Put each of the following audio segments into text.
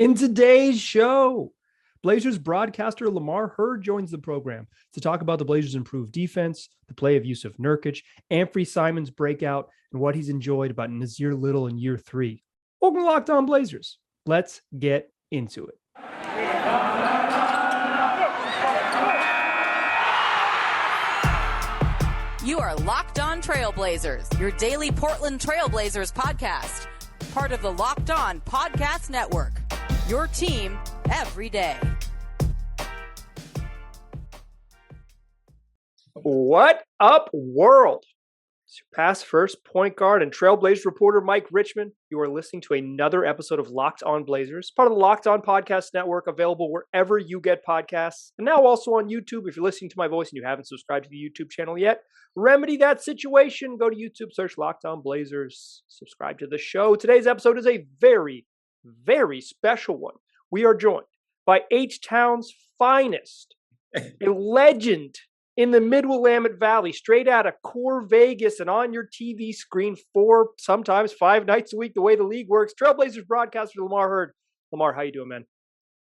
In today's show, Blazers broadcaster Lamar Hurd joins the program to talk about the Blazers' improved defense, the play of Jusuf Nurkic, Anfernee Simons' breakout, and what he's enjoyed about Nasir Little in year 3. Welcome to Locked On Blazers. Let's get into it. You are Locked On Trailblazers, your daily Portland Trailblazers podcast. Part of the Locked On Podcast Network. Your team every day. What up, world? It's your past first point guard and Trailblazers reporter Mike Richmond. You are listening to another episode of Locked On Blazers, part of the Locked On Podcast Network, available wherever you get podcasts, and now also on YouTube. If you're listening to my voice and you haven't subscribed to the YouTube channel yet, remedy that situation. Go to YouTube, search Locked On Blazers, subscribe to the show. Today's episode is a very, very special one. We are joined by H-Town's finest, a legend in the Mid-Willamette Valley, straight out of core Vegas and on your TV screen 4, sometimes 5 nights a week, the way the league works. Trailblazers broadcaster Lamar Hurd. Lamar, how you doing, man?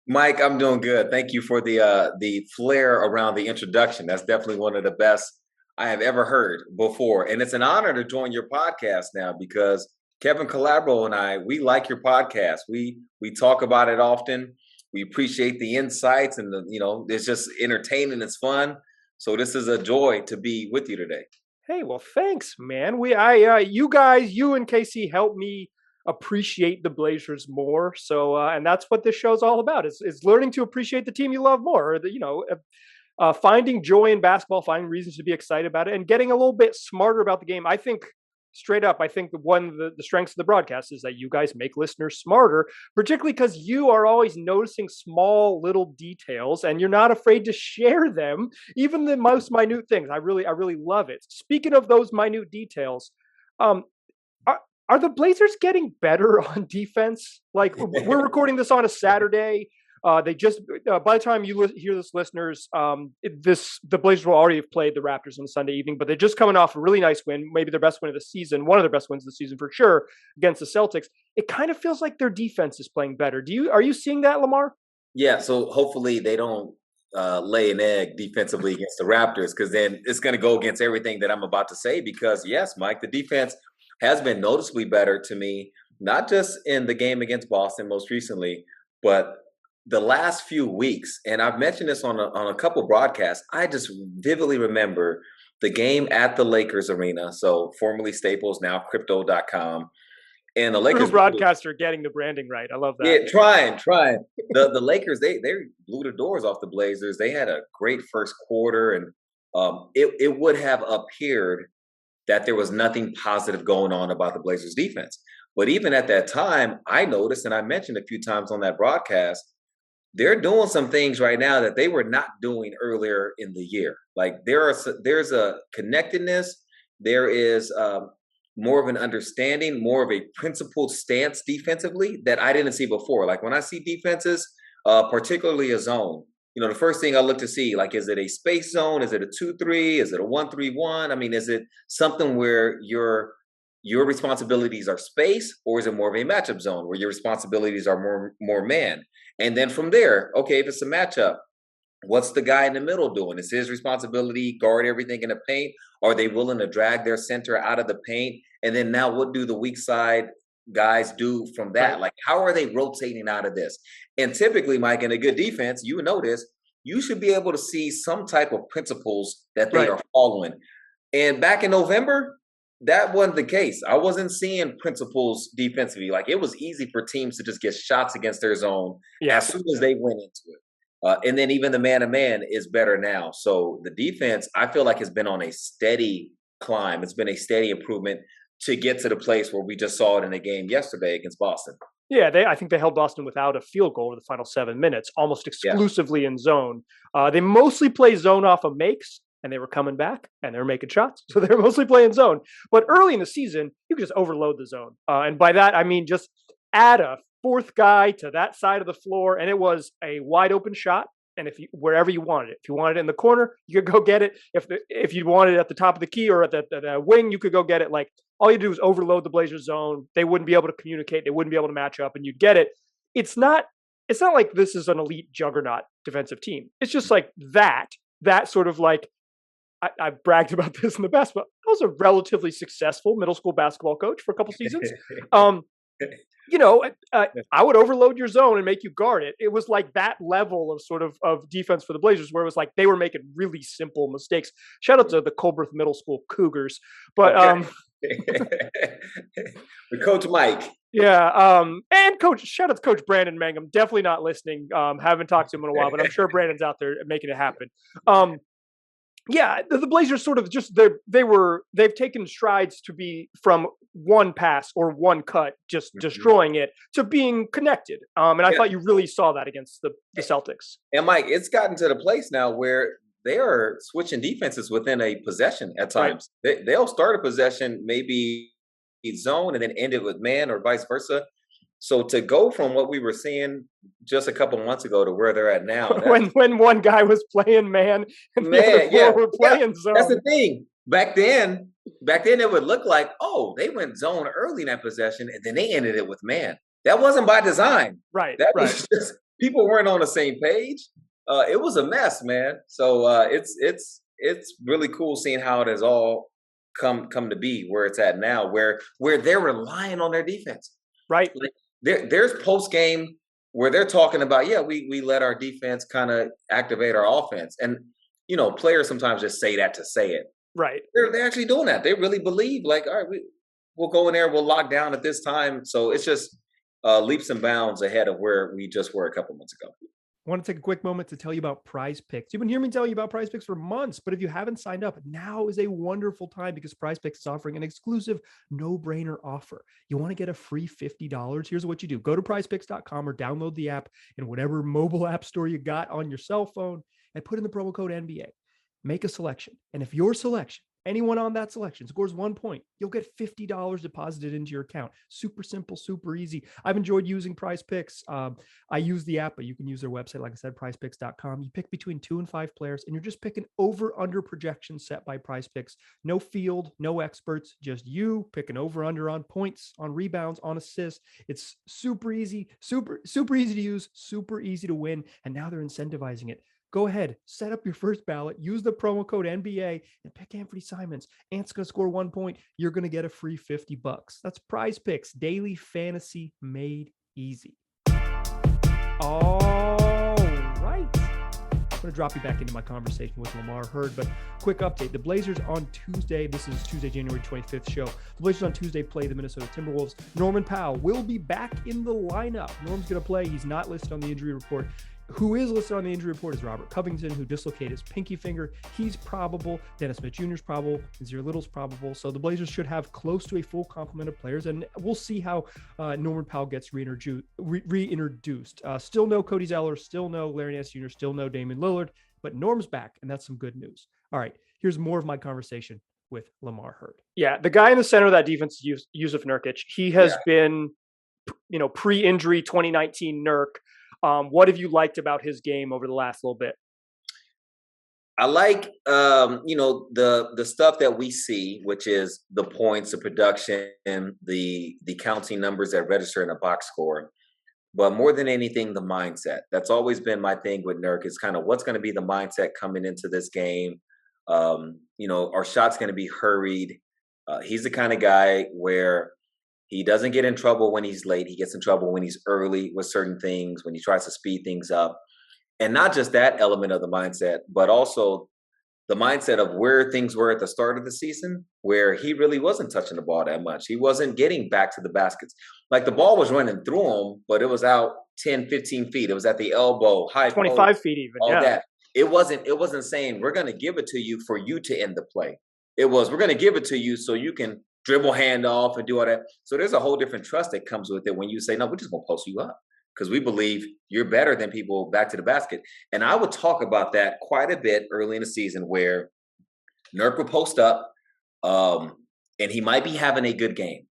Mike, I'm doing good. Thank you for the flair around the introduction. That's definitely one of the best I have ever heard before. And it's an honor to join your podcast now because Kevin Calabro and I, we like your podcast. We talk about it often. We appreciate the insights and it's just entertaining. It's fun. So this is a joy to be with you today. Hey, well, thanks, man. You and Casey helped me appreciate the Blazers more. So, and that's what this show's all about. Is learning to appreciate the team you love more. Finding joy in basketball, finding reasons to be excited about it, and getting a little bit smarter about the game. I think the strengths of the broadcast is that you guys make listeners smarter, particularly because you are always noticing small little details and you're not afraid to share them, even the most minute things. I really love it. Speaking of those minute details, are the Blazers getting better on defense? Like, we're recording this on a Saturday. They just by the time you hear this, listeners, the Blazers will already have played the Raptors on Sunday evening, but they're just coming off a really nice win, maybe their best win of the season, one of their best wins of the season for sure, against the Celtics. It kind of feels like their defense is playing better. Are you seeing that, Lamar? Yeah. So hopefully they don't lay an egg defensively against the Raptors, because then it's going to go against everything that I'm about to say. Because yes, Mike, the defense has been noticeably better to me, not just in the game against Boston most recently, but the last few weeks. And I've mentioned this on a couple broadcasts. I just vividly remember the game at the Lakers arena, so formerly Staples, now Crypto.com. And the Lakers broadcaster getting the branding right. I love that. Yeah, trying. The Lakers, they blew the doors off the Blazers. They had a great first quarter, and it would have appeared that there was nothing positive going on about the Blazers defense. But even at that time, I noticed, and I mentioned a few times on that broadcast, they're doing some things right now that they were not doing earlier in the year. Like there's a connectedness. There is more of an understanding, more of a principled stance defensively that I didn't see before. Like when I see defenses, particularly a zone, the first thing I look to see, like, is it a space zone? Is it a 2-3? Is it a 1-3-1? I mean, is it something where your responsibilities are space, or is it more of a matchup zone where your responsibilities are more man? And then from there, okay, if it's a matchup, what's the guy in the middle doing? Is his responsibility guard everything in the paint? Are they willing to drag their center out of the paint? And then now what do the weak side guys do from that? Right. Like, how are they rotating out of this? And typically, Mike, in a good defense, you would notice you should be able to see some type of principles that they are following. And back in November, that wasn't the case. I wasn't seeing principles defensively. Like, it was easy for teams to just get shots against their zone as soon as they went into it. And then even the man-to-man is better now. So the defense, I feel like, has been on a steady climb. It's been a steady improvement to get to the place where we just saw it in a game yesterday against Boston. Yeah, I think they held Boston without a field goal in the final 7 minutes, almost exclusively in zone. They mostly play zone off of makes, and they were coming back, and they were making shots. So they were mostly playing zone. But early in the season, you could just overload the zone. And by that, I mean just add a fourth guy to that side of the floor, and it was a wide open shot. And wherever you wanted it, if you wanted it in the corner, you could go get it. If you wanted it at the top of the key or at the wing, you could go get it. Like, all you do is overload the Blazers zone. They wouldn't be able to communicate. They wouldn't be able to match up, and you'd get it. It's not it's not like this is an elite juggernaut defensive team. It's just like that sort of like, I've bragged about this in the past, but I was a relatively successful middle school basketball coach for a couple seasons. I would overload your zone and make you guard it. It was like that level of sort of defense for the Blazers, where it was like they were making really simple mistakes. Shout out to the Colbert Middle School Cougars, but Coach Mike. Yeah, and shout out to Coach Brandon Mangum. Definitely not listening. Haven't talked to him in a while, but I'm sure Brandon's out there making it happen. Yeah, the Blazers sort of just they've taken strides to be from one pass or one cut, just destroying it, to being connected. And I thought you really saw that against the Celtics. And Mike, it's gotten to the place now where they are switching defenses within a possession at times. Right. They'll start a possession, maybe zone, and then end it with man, or vice versa. So to go from what we were seeing just a couple months ago to where they're at now, when one guy was playing man and the other four were playing zone. That's the thing. Back then it would look like, oh, they went zone early in that possession and then they ended it with man. That wasn't by design. Right. That was just people weren't on the same page. It was a mess, man. So it's really cool seeing how it has all come to be where it's at now, where they're relying on their defense. Right. Like, there's post game where they're talking about, we let our defense kind of activate our offense. And, players sometimes just say that to say it. Right. They're actually doing that. They really believe, like, all right, we'll go in there, we'll lock down at this time. So it's just leaps and bounds ahead of where we just were a couple months ago. I want to take a quick moment to tell you about Prize Picks. You've been hearing me tell you about Prize Picks for months, but if you haven't signed up, now is a wonderful time because Prize Picks is offering an exclusive no-brainer offer. You want to get a free $50? Here's what you do. Go to prizepicks.com or download the app in whatever mobile app store you got on your cell phone and put in the promo code NBA. Make a selection. And if your selection, anyone on that selection, scores 1 point, you'll get $50 deposited into your account. Super simple, super easy. I've enjoyed using Prize Picks. I use the app, but you can use their website. Like I said, prizepicks.com. You pick between 2 and 5 players, and you're just picking over-under projections set by Prize Picks. No field, no experts, just you picking over-under on points, on rebounds, on assists. It's super easy, super easy to use, super easy to win, and now they're incentivizing it. Go ahead, set up your first ballot, use the promo code NBA, and pick Anfernee Simons. Ant's going to score 1 point. You're going to get a free $50. That's Prize Picks, daily fantasy made easy. All right. I'm going to drop you back into my conversation with Lamar Hurd, but quick update. The Blazers on Tuesday, this is Tuesday, January 25th show. The Blazers on Tuesday play the Minnesota Timberwolves. Norman Powell will be back in the lineup. Norm's going to play. He's not listed on the injury report. Who is listed on the injury report is Robert Covington, who dislocated his pinky finger. He's probable. Dennis Smith Jr. is probable. Nasir Little's probable. So the Blazers should have close to a full complement of players, and we'll see how Norman Powell gets reintroduced. Still no Cody Zeller, still no Larry Nance Jr., still no Damian Lillard, but Norm's back, and that's some good news. All right, here's more of my conversation with Lamar Hurd. Yeah, the guy in the center of that defense is Jusuf Nurkic. He has been, pre-injury 2019 Nurk. What have you liked about his game over the last little bit? I like, the stuff that we see, which is the points, the production, the counting numbers that register in a box score. But more than anything, the mindset. That's always been my thing with Nurk, is kind of what's going to be the mindset coming into this game. Our shot's going to be hurried. He's the kind of guy where he doesn't get in trouble when he's late. He gets in trouble when he's early with certain things, when he tries to speed things up. And not just that element of the mindset, but also the mindset of where things were at the start of the season, where he really wasn't touching the ball that much. He wasn't getting back to the baskets. Like, the ball was running through him, but it was out 10, 15 feet. It was at the elbow, high 25 feet even, all that. It wasn't saying, we're going to give it to you for you to end the play. It was, we're going to give it to you so you can dribble hand off and do all that. So there's a whole different trust that comes with it when you say, no, we're just going to post you up because we believe you're better than people back to the basket. And I would talk about that quite a bit early in the season, where Nurk would post up and he might be having a good game.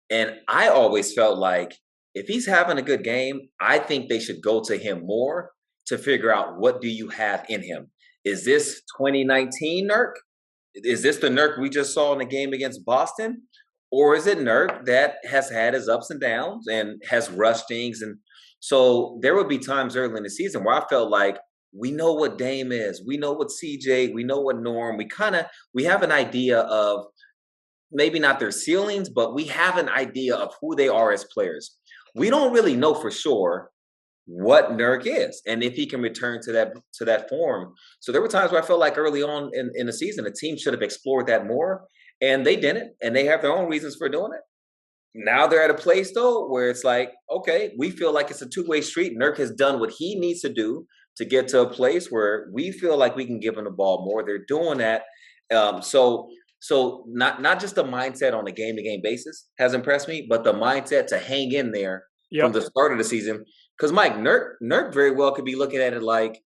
And I always felt like if he's having a good game, I think they should go to him more to figure out, what do you have in him? Is this 2019 Nurk? Is this the Nurk we just saw in the game against Boston? Or is it Nurk that has had his ups and downs and has rushed things? And So there would be times early in the season where I felt like we know what Dame is, we know what CJ, we know what Norm. We have an idea of maybe not their ceilings, but we have an idea of who they are as players. We don't really know for sure what Nurk is and if he can return to that form. So there were times where I felt like early on in the season, the team should have explored that more, and they didn't, and they have their own reasons for doing it. Now they're at a place though where it's like, okay, we feel like it's a two-way street. Nurk has done what he needs to do to get to a place where we feel like we can give him the ball more. They're doing that. So not just the mindset on a game-to-game basis has impressed me, but the mindset to hang in there from the start of the season. Because Mike, Nurk very well could be looking at it like,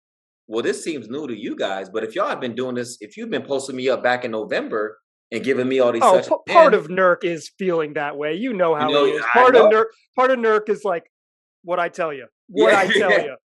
well, this seems new to you guys, but if y'all have been doing this, if you've been posting me up back in November and giving me all these, part of Nurk is feeling that way. You know how he is. Part of Nurk is like what I tell you. I tell you.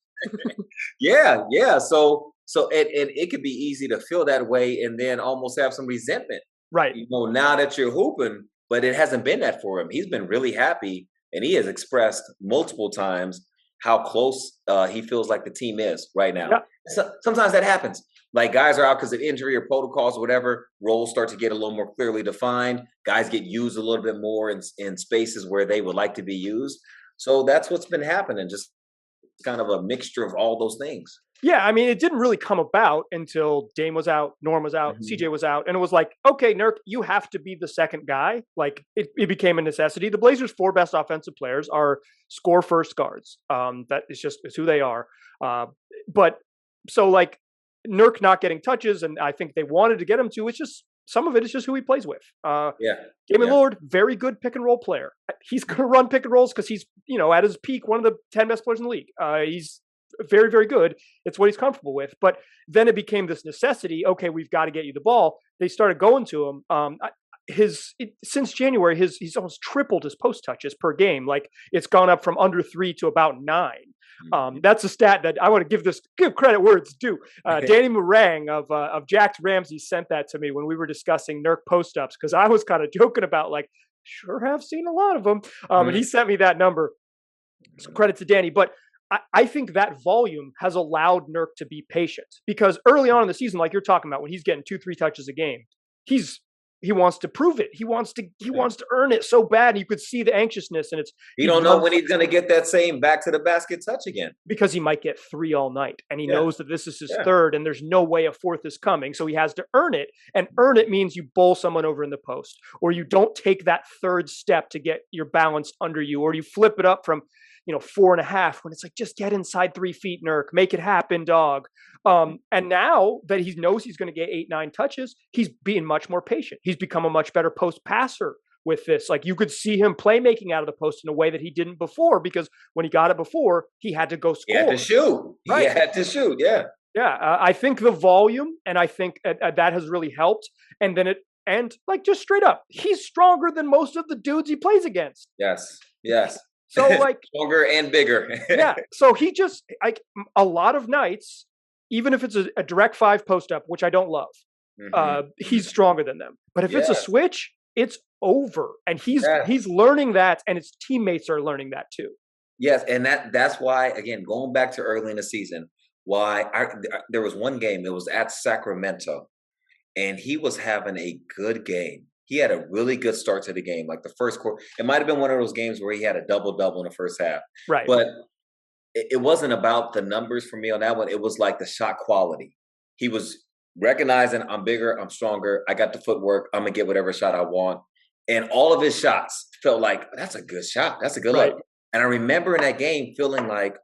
Yeah. So it could be easy to feel that way and then almost have some resentment. Right. Now that you're hooping, but it hasn't been that for him. He's been really happy, and he has expressed multiple times how close he feels like the team is right now. Yeah. So, sometimes that happens. Like guys are out because of injury or protocols or whatever. Roles start to get a little more clearly defined. Guys get used a little bit more in spaces where they would like to be used. So that's what's been happening. Just kind of a mixture of all those things. Yeah, I mean, it didn't really come about until Dame was out, Norm was out, CJ was out, and it was like, okay, Nurk, you have to be the second guy. Like, it became a necessity. The Blazers' 4 best offensive players are score-first guards. That is just who they are. But so, like, Nurk not getting touches, and I think they wanted to get him to, it's just, some of it is just who he plays with. Damian Lillard, very good pick-and-roll player. He's going to run pick-and-rolls because he's, at his peak, one of the 10 best players in the league. He's very, very good. It's what he's comfortable with. But then it became this necessity. Okay, we've got to get you the ball. They started going to him. Since January, he's almost tripled his post touches per game. Like it's gone up from under 3 to about 9. That's a stat that I want to give credit where it's due. Danny Morang of Jack's Ramsey sent that to me when we were discussing Nurk post ups because I was kind of joking about like, sure have seen a lot of them. And he sent me that number. So credit to Danny, but I think that volume has allowed Nurk to be patient because early on in the season, like you're talking about, when he's getting 2-3 touches a game, he wants to prove it. He wants to earn it so bad. And you could see the anxiousness, and you don't know when he's going to get that same back to the basket touch again because he might get 3 all night, and he knows that this is his third, and there's no way a fourth is coming. So he has to earn it, and earn it means you bowl someone over in the post, or you don't take that third step to get your balance under you, or you flip it up from 4.5 when it's like, just get inside 3 feet, Nurk, make it happen, dog. And now that he knows he's going to get 8-9 touches, he's being much more patient. He's become a much better post passer with this. Like you could see him playmaking out of the post in a way that he didn't before, because when he got it before, he had to go score. He had to shoot. Right. He had to shoot. Yeah. Yeah. I think the volume, and I think that has really helped. And then like just straight up, he's stronger than most of the dudes he plays against. Yes. So like stronger and bigger. Yeah. So he just like a lot of nights, even if it's a direct 5 post up, which I don't love, he's stronger than them. But if it's a switch, it's over. And he's learning that, and his teammates are learning that too. Yes, and that's why, again, going back to early in the season, there was one game, it was at Sacramento, and he was having a good game. He had a really good start to the game, like the first quarter. It might have been one of those games where he had a double-double in the first half. Right. But it wasn't about the numbers for me on that one. It was like the shot quality. He was recognizing, I'm bigger, I'm stronger, I got the footwork, I'm going to get whatever shot I want. And all of his shots felt like, that's a good shot. That's a good look. And I remember in that game feeling like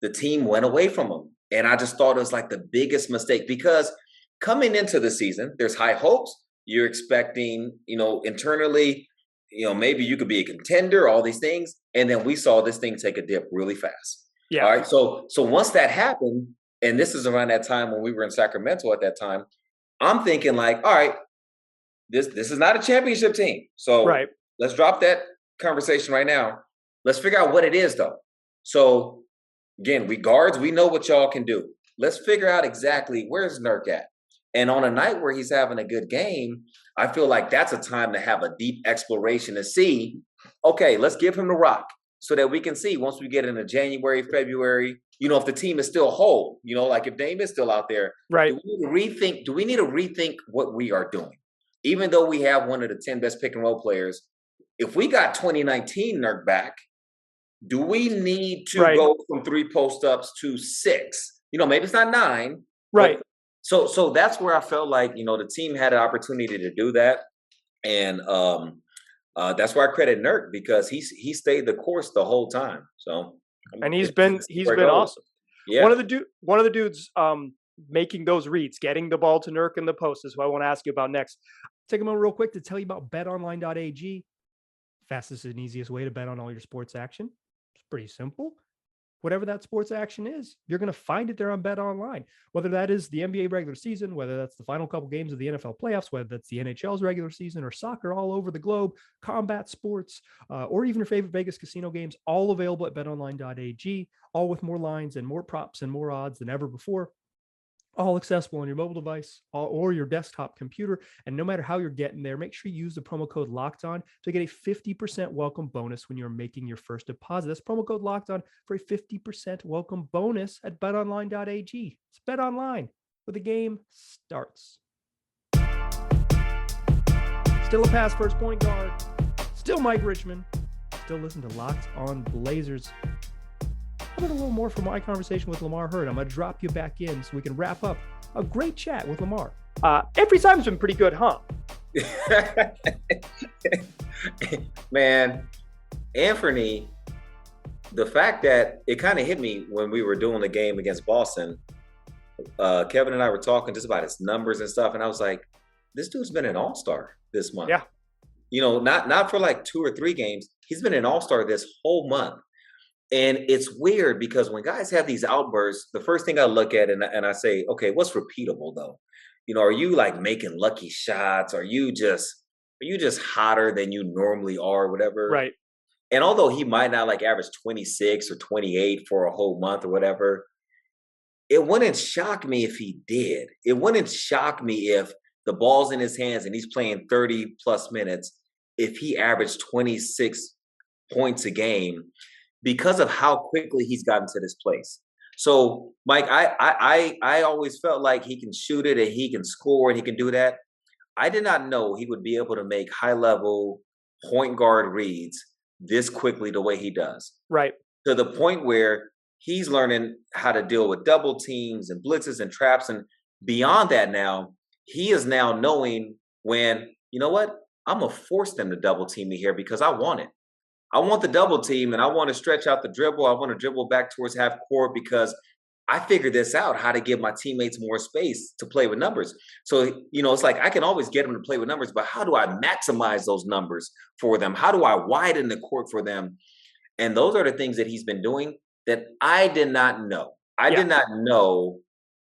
the team went away from him. And I just thought it was like the biggest mistake, because coming into the season, there's high hopes. You're expecting, internally, maybe you could be a contender, all these things. And then we saw this thing take a dip really fast. Yeah. All right. So once that happened, and this is around that time when we were in Sacramento at that time, I'm thinking like, all right, this is not a championship team. So let's drop that conversation right now. Let's figure out what it is though. So again, we guards, we know what y'all can do. Let's figure out exactly where's Nurk at. And on a night where he's having a good game, I feel like that's a time to have a deep exploration to see, okay, let's give him the rock. so that we can see once we get into January, February, if the team is still whole, like if Dame is still out there, right? Do we need to rethink what we are doing? Even though we have one of the 10 best pick and roll players, if we got 2019 Nurk back, do we need to go from 3 post-ups to 6? Maybe it's not 9. Right. So that's where I felt like, the team had an opportunity to do that. And that's why I credit Nurk, because he stayed the course the whole time. So and he's been awesome. Yeah. One of the dudes making those reads, getting the ball to Nurk in the post is what I want to ask you about next. Take a moment real quick to tell you about BetOnline.ag. Fastest and easiest way to bet on all your sports action. It's pretty simple. Whatever that sports action is, you're going to find it there on BetOnline. Whether that is the NBA regular season, whether that's the final couple games of the NFL playoffs, whether that's the NHL's regular season or soccer all over the globe, combat sports, or even your favorite Vegas casino games, all available at BetOnline.ag, all with more lines and more props and more odds than ever before. All accessible on your mobile device or your desktop computer. And no matter how you're getting there, make sure you use the promo code LOCKEDON to get a 50% welcome bonus when you're making your first deposit. That's promo code LOCKEDON for a 50% welcome bonus at betonline.ag. It's BetOnline, where the game starts. Still a pass first point guard. Still Mike Richmond. Still listen to Locked On Blazers. How about a little more from my conversation with Lamar Hurd? I'm going to drop you back in so we can wrap up a great chat with Lamar. Every time's been pretty good, huh? Man, Anfernee, the fact that it kind of hit me when we were doing the game against Boston, Kevin and I were talking just about his numbers and stuff, and I was like, this dude's been an all-star this month. Yeah. Not for like 2 or 3 games. He's been an all-star this whole month. And it's weird because when guys have these outbursts, the first thing I look at and I say, okay, what's repeatable though? Are you like making lucky shots? Are you just hotter than you normally are, whatever? Right. And although he might not like average 26 or 28 for a whole month or whatever, it wouldn't shock me if he did. It wouldn't shock me if the ball's in his hands and he's playing 30 plus minutes, if he averaged 26 points a game, because of how quickly he's gotten to this place. So, Mike, I always felt like he can shoot it and he can score and he can do that. I did not know he would be able to make high-level point guard reads this quickly the way he does. Right. To the point where he's learning how to deal with double teams and blitzes and traps. And beyond that now, he is now knowing when, you know what, I'm going to force them to double team me here because I want it. I want the double team and I want to stretch out the dribble. I want to dribble back towards half court because I figured this out, how to give my teammates more space to play with numbers. So, it's like I can always get them to play with numbers, but how do I maximize those numbers for them? How do I widen the court for them? And those are the things that he's been doing that I did not know. I did not know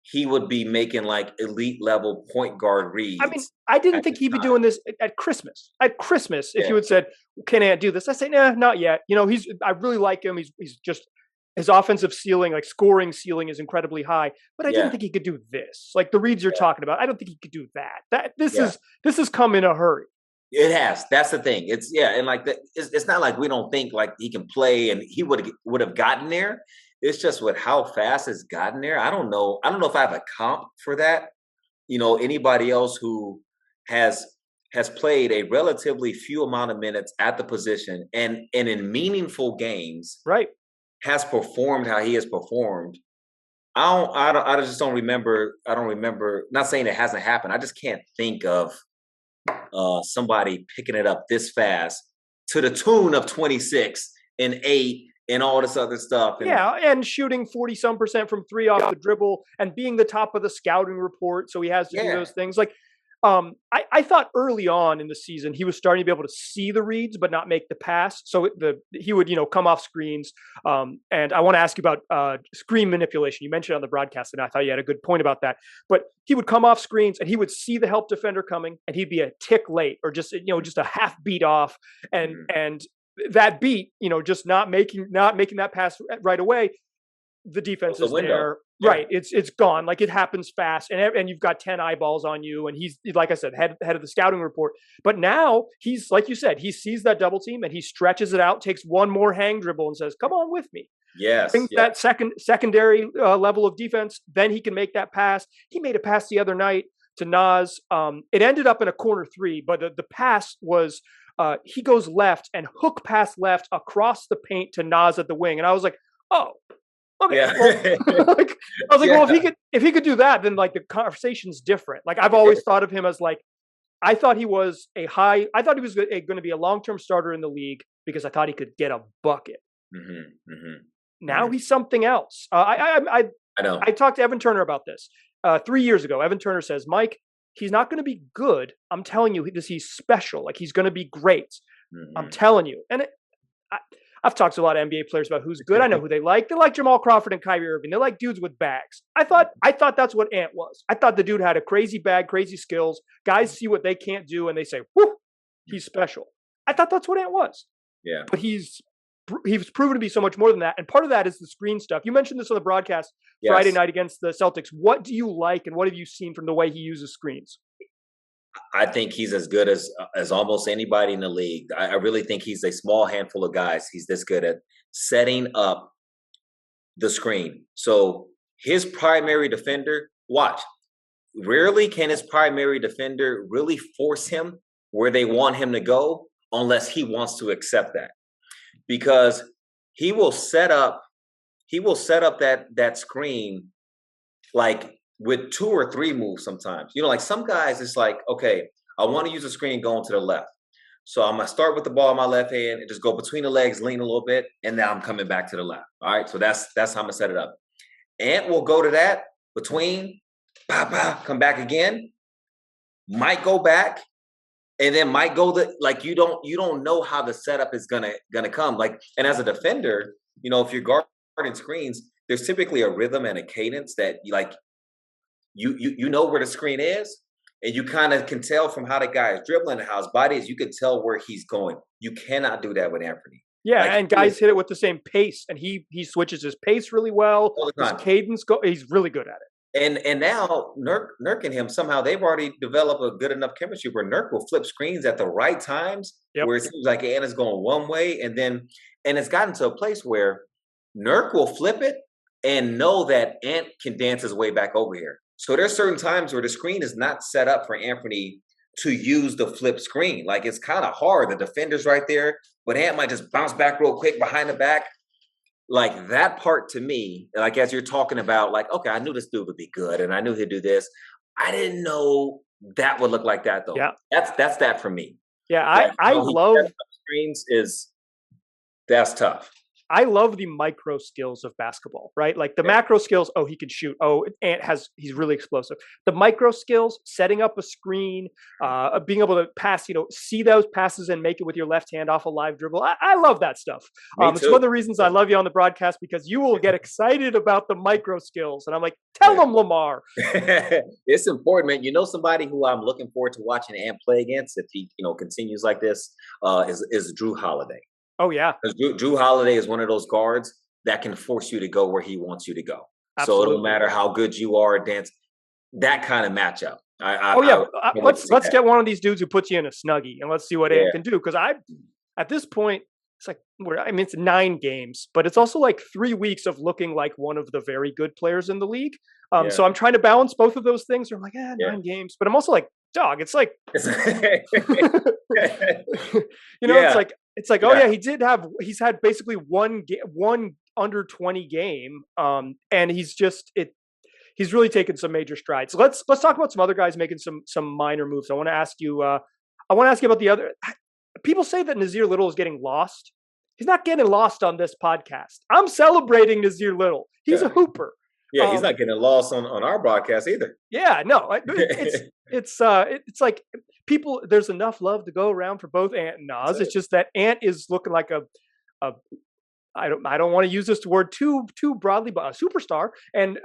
he would be making like elite level point guard reads. I mean, I didn't think he'd be doing this at Christmas. At Christmas, if you had said, "Can I do this?" I say, "Nah, not yet." I really like him. He's just his offensive ceiling, like scoring ceiling, is incredibly high. But I didn't think he could do this, like the reads you're talking about. I don't think he could do that. This has come in a hurry. It has. That's the thing. It's and like it's not like we don't think like he can play and he would have gotten there. It's just with how fast it's gotten there. I don't know if I have a comp for that. Anybody else who has played a relatively few amount of minutes at the position and in meaningful games, right, has performed how he has performed. I just don't remember. I don't remember. Not saying it hasn't happened. I just can't think of somebody picking it up this fast to the tune of 26 and 8. And all this other stuff. And shooting 40-some% from 3 off the dribble and being the top of the scouting report. So he has to do those things. Like, I thought early on in the season, he was starting to be able to see the reads, but not make the pass. So he would, come off screens. And I want to ask you about screen manipulation. You mentioned it on the broadcast, and I thought you had a good point about that. But he would come off screens and he would see the help defender coming and he'd be a tick late or just a half beat off. And that beat, just not making that pass right away, the defense the is window. there. Yeah. Right. It's gone. Like it happens fast, and you've got 10 eyeballs on you, and he's, like I said, head of the scouting report. But now he's, like you said, he sees that double team and he stretches it out, takes one more hang dribble and says, "Come on with me." Yes. Brings that secondary level of defense. Then he can make that pass. He made a pass the other night to Nas. It ended up in a corner three, but the pass was he goes left and hook pass left across the paint to Nas at the wing, and I was like, "Oh, okay." Yeah. Well, I was like, well, if he could do that, then like the conversation's different. Like I've always thought of him as like, I thought he was going to be a long-term starter in the league because I thought he could get a bucket. Now he's something else. I know. I talked to Evan Turner about this 3 years ago. Evan Turner says, "Mike, he's not going to be good. I'm telling you, he's special. Like he's going to be great. I'm telling you." And I've talked to a lot of NBA players about who's good. I know who they like. They like Jamal Crawford and Kyrie Irving. They like dudes with bags. I thought that's what Ant was. I thought the dude had a crazy bag, crazy skills. Guys see what they can't do and they say, "Whoo, he's special." I thought that's what Ant was. Yeah. But he's proven to be so much more than that. And part of that is the screen stuff. You mentioned this on the broadcast Friday night against the Celtics. What do you like and what have you seen from the way he uses screens? I think he's as good as almost anybody in the league. I really think he's a small handful of guys. He's this good at setting up the screen. So his primary defender, watch, rarely can his primary defender really force him where they want him to go unless he wants to accept that. Because he will set up that screen like with 2 or 3 moves sometimes. You know, like some guys, it's like, okay, I want to use a screen going to the left. So I'm going to start with the ball in my left hand and just go between the legs, lean a little bit, and now I'm coming back to the left. All right, so that's how I'm going to set it up. Ant will go to that, between, come back again, might go back, and then might go like you don't know how the setup is gonna come. Like, and as a defender, you know, if you're guarding screens, there's typically a rhythm and a cadence that you know where the screen is, and you kind of can tell from how the guy is dribbling and how his body is. You can tell where he's going. You cannot do that with Anfernee. Yeah, like, and guys hit it with the same pace, and he switches his pace really well. His cadence he's really good at it. And now Nurk and him, somehow they've already developed a good enough chemistry where Nurk will flip screens at the right times, where it seems like Ant is going one way, and it's gotten to a place where Nurk will flip it and know that Ant can dance his way back over here. So there's certain times where the screen is not set up for Anfernee to use the flip screen. Like, it's kind of hard. The defender's right there, but Ant might just bounce back real quick behind the back. Like, that part to me, like, as you're talking about, like, okay, I knew this dude would be good and I knew he'd do this. I didn't know that would look like that, though. Yeah. That's that for me. Yeah, like, I love screens that's tough. I love the micro skills of basketball, right? Like the macro skills, oh, he can shoot. Oh, he's really explosive. The micro skills, setting up a screen, being able to pass, see those passes and make it with your left hand off a live dribble. I love that stuff. It's one of the reasons I love you on the broadcast, because you will get excited about the micro skills. And I'm like, tell them, Lamar. It's important, man. You know, somebody who I'm looking forward to watching Ant play against, if he, continues like this, is Drew Holiday. Oh, yeah. Because Drew Holiday is one of those guards that can force you to go where he wants you to go. Absolutely. So it don't matter how good you are at dance, that kind of matchmap. Let's get one of these dudes who puts you in a Snuggie and let's see what Ant can do. Because at this point, it's like, it's 9 games, but it's also like 3 weeks of looking like one of the very good players in the league. So I'm trying to balance both of those things. I'm like, 9 games, but I'm also like, dog, it's like, it's like, he's had basically one under 20 game. And he's really taken some major strides. So let's talk about some other guys making some minor moves. I want to ask you about the other. People say that Nasir Little is getting lost. He's not getting lost on this podcast. I'm celebrating Nasir Little. He's a hooper. Yeah, he's not getting lost on our broadcast either. Yeah, no, it's like people. There's enough love to go around for both Ant and Nas. It's just that Ant is looking like I don't want to use this word too broadly, but a superstar. And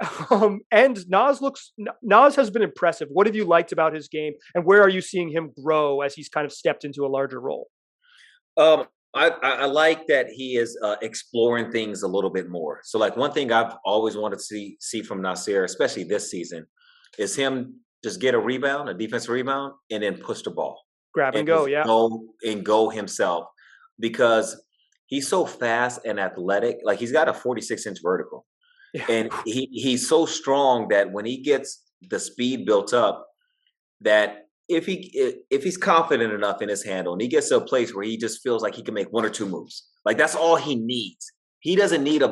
Nas has been impressive. What have you liked about his game, and where are you seeing him grow as he's kind of stepped into a larger role? I like that he is exploring things a little bit more. So, like one thing I've always wanted to see from Nassir, especially this season, is him just get a rebound, a defensive rebound, and then push the ball Grab and and go. just Yeah. go himself because he's so fast and athletic. Like he's got a 46-inch vertical, Yeah. and he's so strong that when he gets the speed built up, that if he's confident enough in his handle and he gets to a place where he just feels like he can make one or two moves, like that's all he needs. He doesn't need a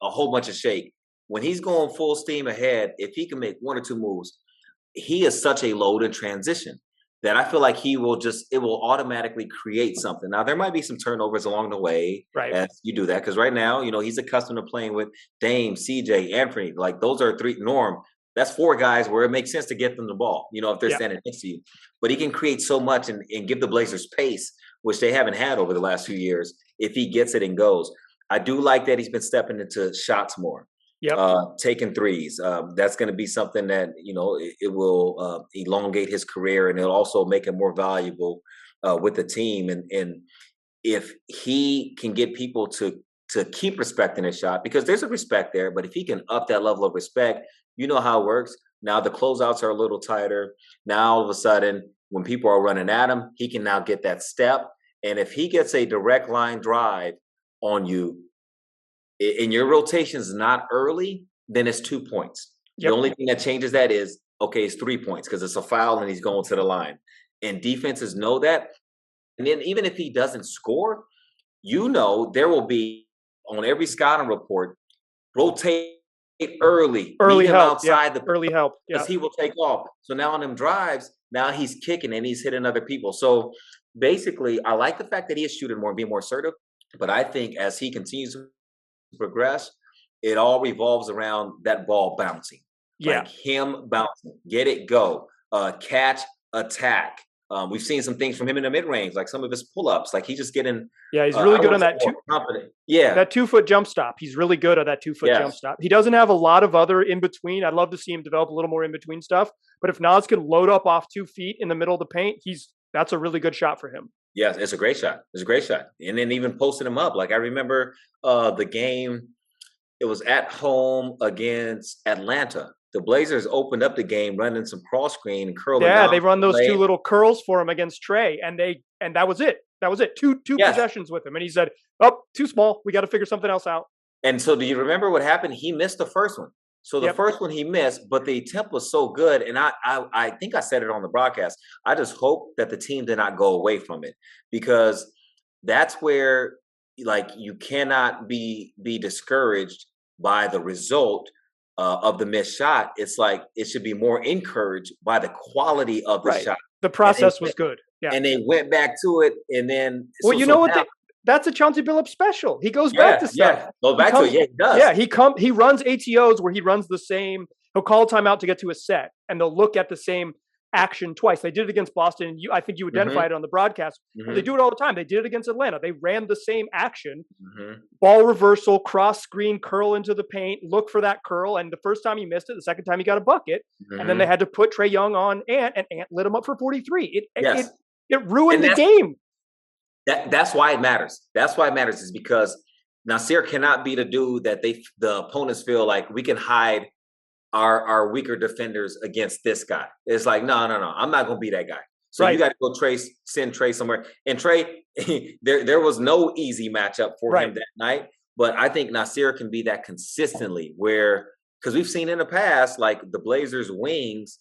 whole bunch of shake. When he's going full steam ahead, if he can make one or two moves, he is such a load in transition that I feel like it will automatically create something. Now there might be some turnovers along the way as you do that, because right now, he's accustomed to playing with Dame, CJ, Anfernee. Like those are three Norm. That's four guys where it makes sense to get them the ball, if they're standing next to you. But he can create so much and give the Blazers pace, which they haven't had over the last few years, if he gets it and goes. I do like that he's been stepping into shots more, taking threes. That's going to be something that, it will elongate his career, and it'll also make him more valuable with the team. And if he can get people to keep respecting his shot, because there's a respect there, but if he can up that level of respect, you know how it works. Now the closeouts are a little tighter. Now all of a sudden, when people are running at him, he can now get that step. And if he gets a direct line drive on you, and your rotation is not early, then it's 2 points. The only thing that changes that is, okay, it's 3 points because it's a foul and he's going to the line. And defenses know that. And then even if he doesn't score, there will be on every scouting report, rotate early help outside the early help because he will take off. So now on them drives, now he's kicking and he's hitting other people. So basically, I like the fact that he is shooting more and being more assertive. But I think as he continues to progress, it all revolves around that ball bouncing. Like him bouncing, get it, go, catch, attack. We've seen some things from him in the mid-range, like some of his pull-ups. Like he's just getting he's really good on that confident. That 2-foot jump stop. He's really good at that 2-foot jump stop. He doesn't have a lot of other in between. I'd love to see him develop a little more in between stuff. But if Nas can load up off 2 feet in the middle of the paint, that's a really good shot for him. Yes, it's a great shot. And then even posting him up. Like I remember the game, it was at home against Atlanta. The Blazers opened up the game running some cross screen and curling. Yeah, they run those two little curls for him against Trey, and that was it. That was it. Two possessions with him, and he said, "Oh, too small. We got to figure something else out." And so, do you remember what happened? He missed the first one. So the first one he missed, but the attempt was so good, and I think I said it on the broadcast. I just hope that the team did not go away from it, because that's where you cannot be discouraged by the result of the missed shot. It's like it should be more encouraged by the quality of the shot. The process was good. Yeah. And they went back to it, and then that's a Chauncey Billups special. He goes back to stuff. Yeah. Go back to it. Yeah, he does. Yeah, he runs ATOs where he runs the same. He'll call a timeout to get to a set, and they'll look at the same action twice. They did it against Boston, and I think you identified it on the broadcast. But they do it all the time. They did it against Atlanta. They ran the same action, ball reversal, cross screen, curl into the paint, look for that curl. And the first time he missed it, the second time he got a bucket. And then they had to put Trae Young on Ant, and Ant lit him up for 43. It ruined the game. That's why it matters. That's why it matters, is because Nassir cannot be the dude that the opponents feel like we can hide our weaker defenders against this guy. It's like, no, I'm not going to be that guy. So you got to go send Trae somewhere. And Trae, there was no easy matchup for him that night. But I think Nassir can be that consistently, because we've seen in the past, like the Blazers wings,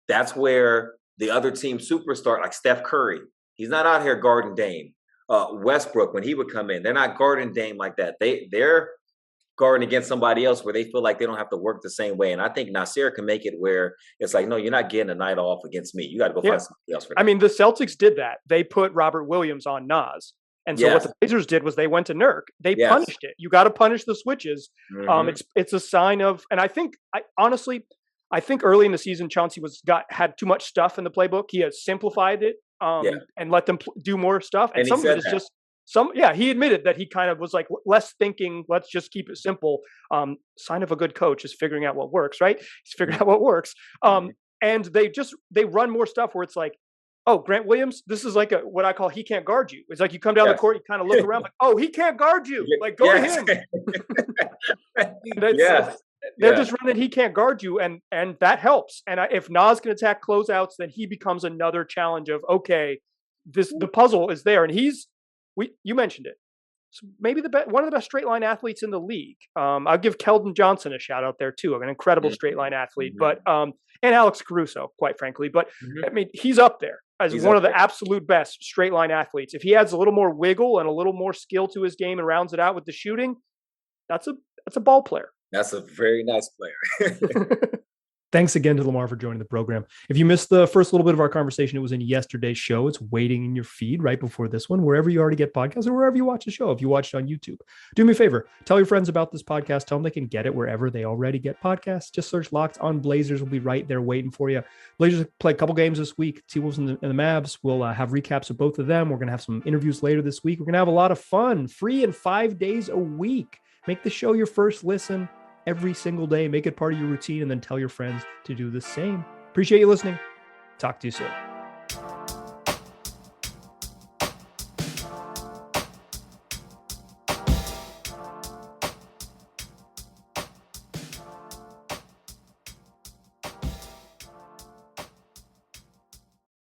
that's where the other team superstar, like Steph Curry, he's not out here guarding Dame. Westbrook, when he would come in, they're not guarding Dame like that. They're guarding against somebody else where they feel like they don't have to work the same way. And I think Nassir can make it where it's like, no, you're not getting a night off against me. You got to go find somebody else for that. I mean, the Celtics did that. They put Robert Williams on Nas. And so what the Blazers did was they went to Nurk. They punished it. You got to punish the switches. It's a sign of, and I think early in the season, Chauncey had too much stuff in the playbook. He has simplified it and let them do more stuff. And some of it is just he admitted that he kind of was like, less thinking, let's just keep it simple. Sign of a good coach is figuring out what works, right? He's figuring out what works. And they run more stuff where it's like, oh, Grant Williams, this is like what I call he can't guard you. It's like you come down the court, you kind of look around like, oh, he can't guard you. Like, go to him. They're just running, he can't guard you, and that helps. And if Nas can attack closeouts, then he becomes another challenge of, okay, the puzzle is there. And you mentioned it. So maybe one of the best straight line athletes in the league. I'll give Keldon Johnson a shout out there too. An incredible straight line athlete, but and Alex Caruso, quite frankly. But I mean, he's up there as one of the absolute best straight line athletes. If he adds a little more wiggle and a little more skill to his game and rounds it out with the shooting, that's a ball player. That's a very nice player. Thanks again to Lamar for joining the program. If you missed the first little bit of our conversation, it was in yesterday's show. It's waiting in your feed right before this one, wherever you already get podcasts or wherever you watch the show. If you watched on YouTube, do me a favor, tell your friends about this podcast. Tell them they can get it wherever they already get podcasts. Just search Locked On Blazers. We'll be right there waiting for you. Blazers play a couple games this week. T-Wolves and the Mavs. We'll have recaps of both of them. We're going to have some interviews later this week. We're going to have a lot of fun, free and 5 days a week. Make the show your first listen every single day. Make it part of your routine, and then tell your friends to do the same. Appreciate you listening. Talk to you soon.